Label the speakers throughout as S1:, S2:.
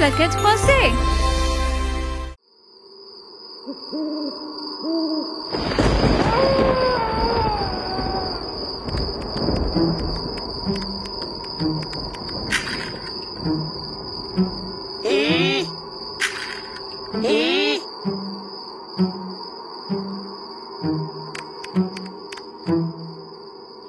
S1: plaquettes froissées.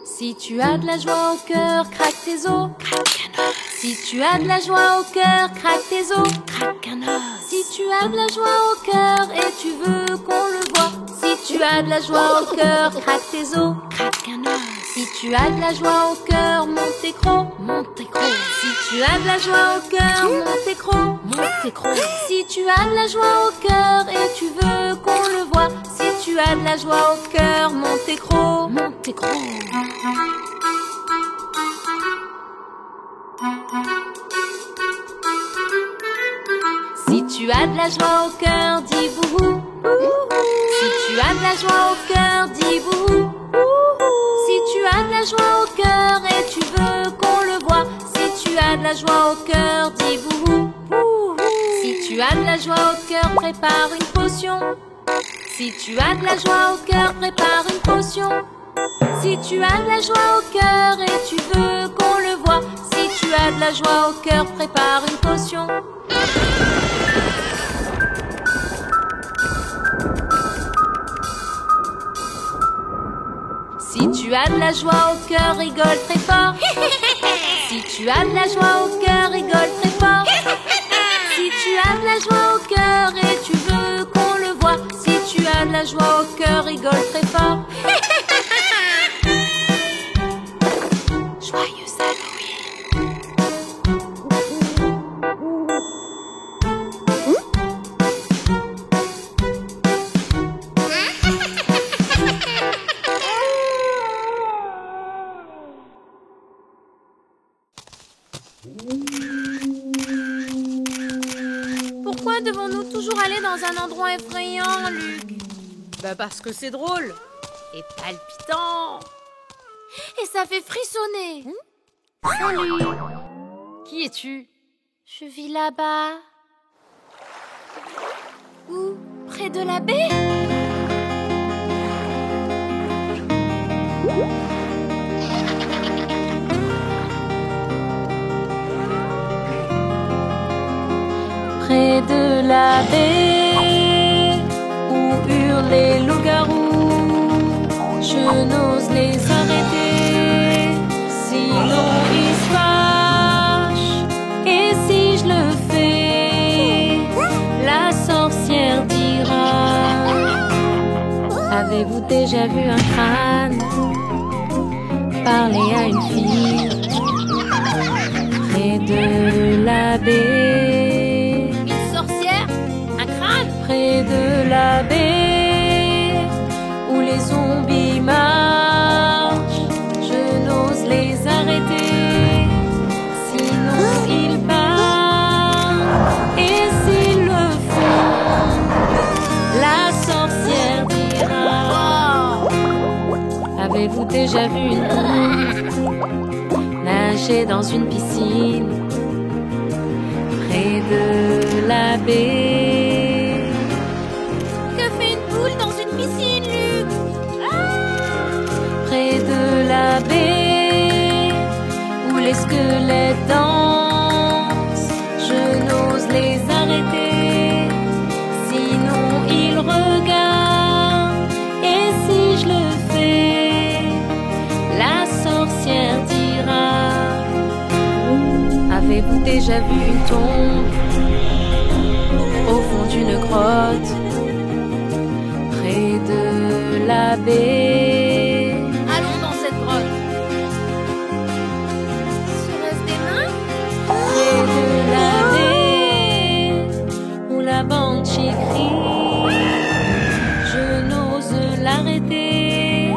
S2: Si tu as de la joie au cœur, craque tes os, craque un os. Si tu as de la joie au cœur, craque tes os, craque un os. Si tu as de la joie au cœur et tu veux qu'on le voie. Si tu as de la joie au cœur, craque tes os, craque un os. Si tu as de la joie au cœur, monte tes crocs, monte tes crocs. Si tu as de la joie au cœur, monte tes crocs, monte tes crocs. Si tu as de la joie au cœur et tu veux qu'on le voie. Si tu as de la joie au cœur, monte tes crocs, monte tes crocs. Si tu as de la joie au cœur, dis bouhou. Si tu as de la joie au cœur, dis bouhou. Si tu as de la joie au cœur et tu veux qu'on le voie. Si tu as de la joie au cœur, dis bouhou. Si tu as de la joie au cœur, prépare une potion. Si tu as de la joie au cœur, prépare une potion. Si tu as de la joie au cœur et tu veux qu'on le voie. Si tu as de la joie au cœur, prépare une potion. Si tu as de la joie au cœur, rigole très fort. Si tu as de la joie au cœur, rigole très fort. Si tu as de la joie au cœur et tu veux qu'on le voie. Si tu as de la joie au cœur, rigole très fort. Joyeux Halloween. Pourquoi devons-nous toujours aller dans un endroit effrayant, Luc?
S3: Bah parce que c'est drôle et palpitant.
S2: Et ça fait frissonner.
S3: Salut. Qui es-tu?
S2: Je vis là-bas. Où? Près de la baie? Près de la baie où hurlent les loups-garous, je n'ose les arrêter, sinon ils se fâchent. Et si je le fais, la sorcière dira: avez-vous déjà vu un crâne parler à une fille près de la baie?
S3: Une sorcière? Un crâne?
S2: Près de la baie où les zombies marchent, je n'ose les arrêter, sinon ils partent. Et s'ils le font, la sorcière dira: avez-vous déjà vu une poule nager dans une piscine près de la baie?
S3: Que fait une poule dans une piscine, Luc?
S2: Près de la baie où les squelettes dansent, je n'ose les arrêter, sinon ils regardent. Et si je le fais, la sorcière dira: avez-vous déjà vu une tombe au fond d'une grotte près de la baie?
S3: Allons dans cette grotte. Serait-ce des nains?
S2: Près de la baie où la banshee crie, je n'ose l'arrêter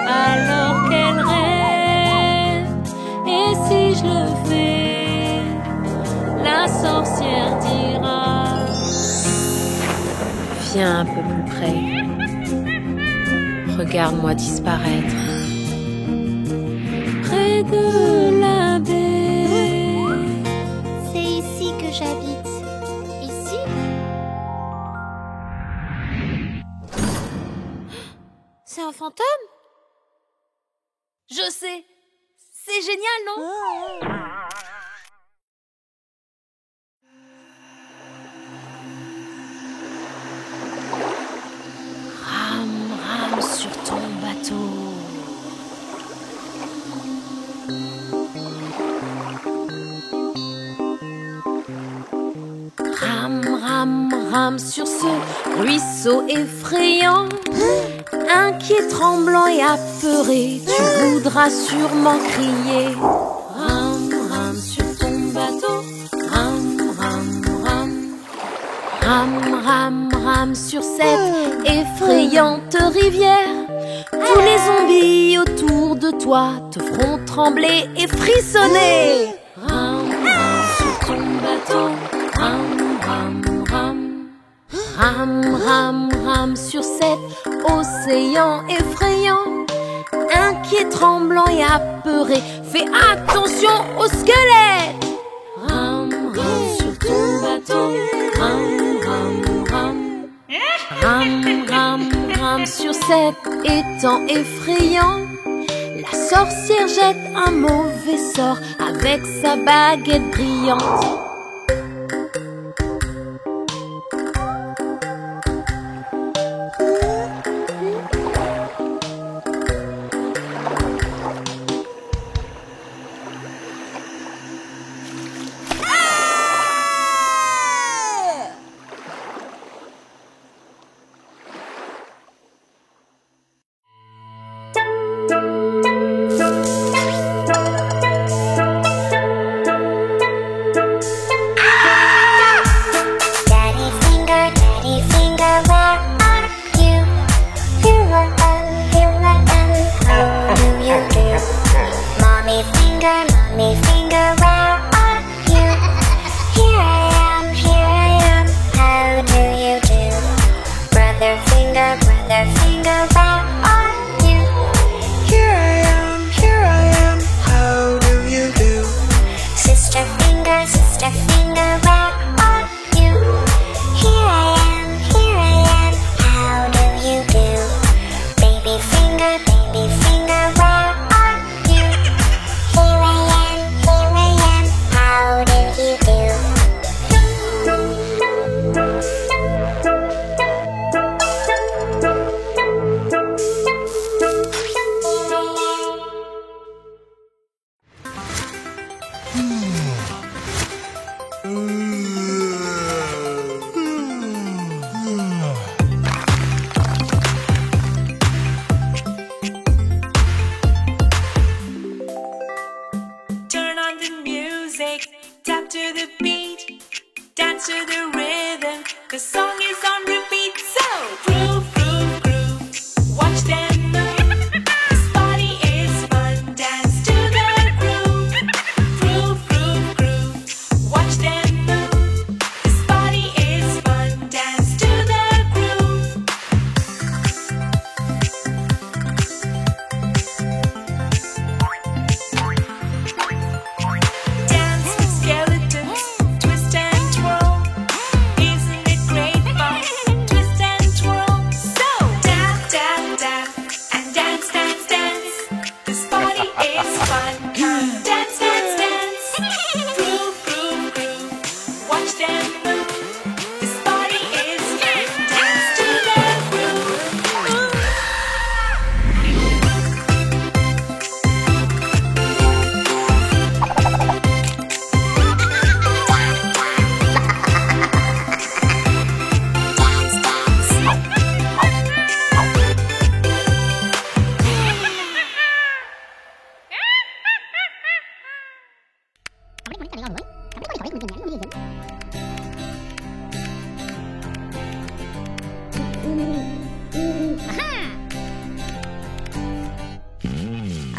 S2: alors qu'elle rêve. Et si je le fais, la sorcière dira: viens un peu plus près, regarde-moi disparaître. Près de la baie,
S4: C'est ici que j'habite.
S3: un fantôme?
S2: Je sais. C'est génial, non?
S3: Rame, rame sur ton bateau. Rame, rame, rame sur ce ruisseau effrayant. Inquiet, tremblant et apeuré, tu voudras sûrement crier. Rame, rame sur ton bateau. Rame, rame, rame. Rame, rame, rame sur cette effrayante rivière. Tous les zombies autour de toi te feront trembler et frissonner. Rame, rame sur ton bateau. Rame, rame, rame. Rame, rame, rame sur cet océan effrayant. Inquiet, tremblant et apeuré, fais attention aux squelettes. Rame, rame sur ton bateau. Rame, rame, rame. Rame, rame, rame sur cet étang effrayant. La sorcière jette un mauvais sort avec sa baguette brillante.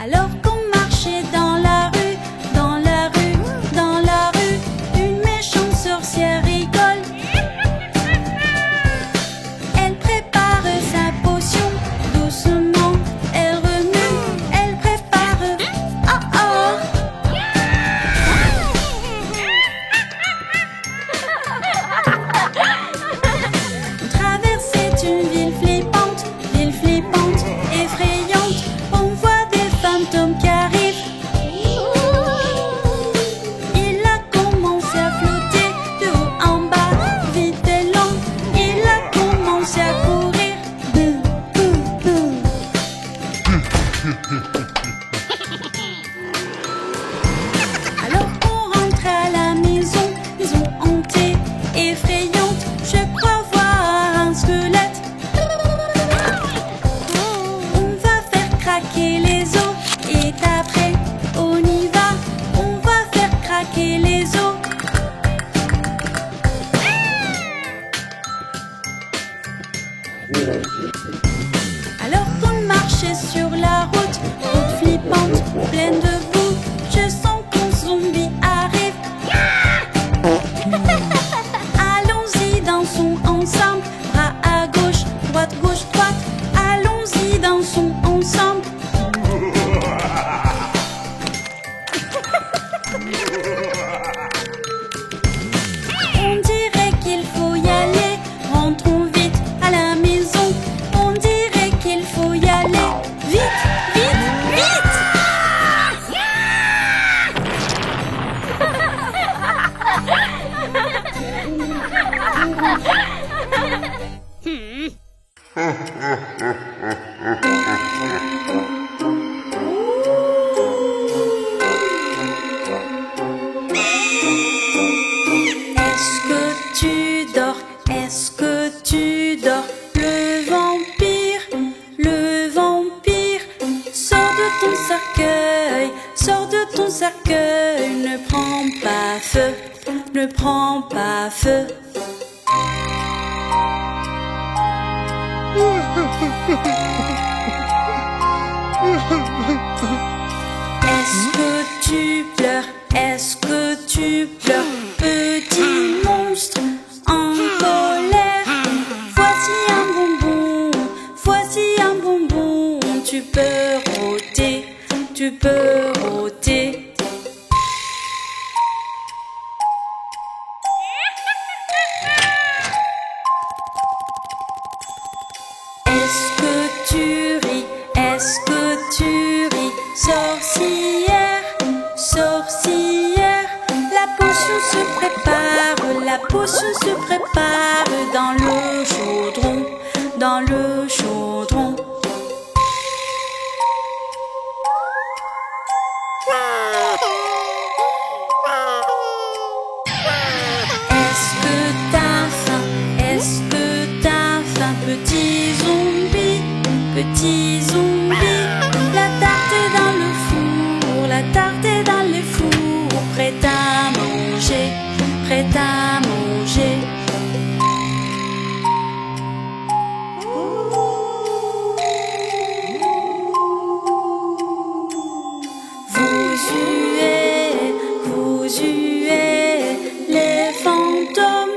S1: Alors qu'on marchait dans la rue, dans la rue, dans la rue, une méchante sorcière rigole. Elle prépare sa potion, doucement, elle remue, elle prépare. Oh oh! Traversait une ville flippante, Alors on rentre à la maison hantée, effrayante. Je crois voir un squelette. On va faire craquer les os et après on y va. On va faire craquer les os. Alors qu'on marchait sur la route flippante, pleine de boue, je sens qu'un zombie arrive. Allons-y, dansons ensemble, bras à gauche, droite, allons-y, dansons ensemble. On dirait qu'il faut y aller, rentrons vite à la maison. On dirait qu'il faut y aller, vite, vite, vite. Est-ce que tu dors? Est-ce que tu dors? Le vampire, sors de ton cercueil, sors de ton cercueil. Ne prends pas feu, ne prends pas feu. Est-ce que tu pleures? Est-ce que tu pleures? Petit monstre en colère. Voici un bonbon. Tu peux rôter, tu peux rôter. Est-ce que tu ris? Est-ce que tu ris? Sorcière, sorcière. La potion se prépare, la potion se prépare dans le chaudron, dans le chaudron. Est-ce que t'as faim? Est-ce que t'as faim? Petit zombie, petit zombie. La tarte est dans le four, la tarte est dans le four. Prête à manger, prête à manger. Vous huez les fantômes.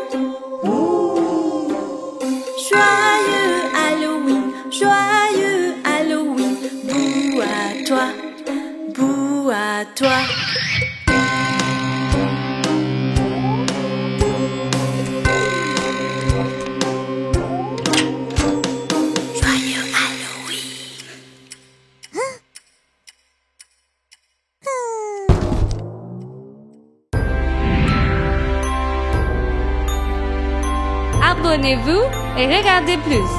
S1: Joyeux Halloween, joyeux Halloween. Bouh à toi, bouh à toi. Joyeux Halloween.
S4: Abonnez-vous et regardez plus.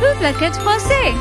S4: Toute la quête français.